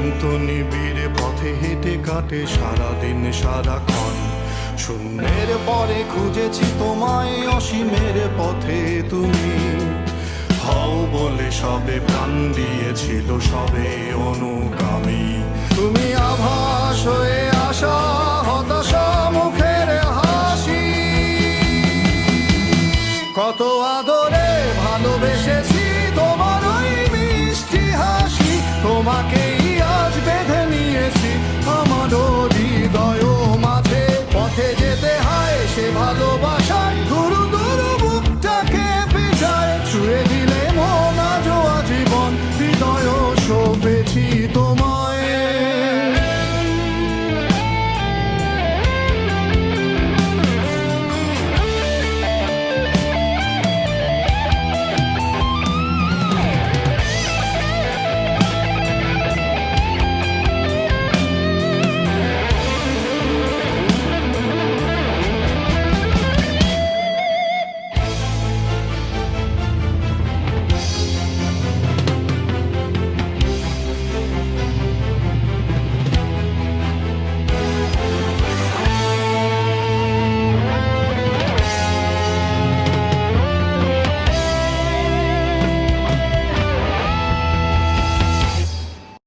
শান্ত নিবিড় পথে হেঁটে কাটে সারাদিন সারাক্ষণ। শূন্যের পরে খুঁজেছি তোমায়, অসীমের পথে তুমি হও বলে সবে প্রাণ দিয়েছিল, সবে অনুগামী। তুমি আভাস হয়ে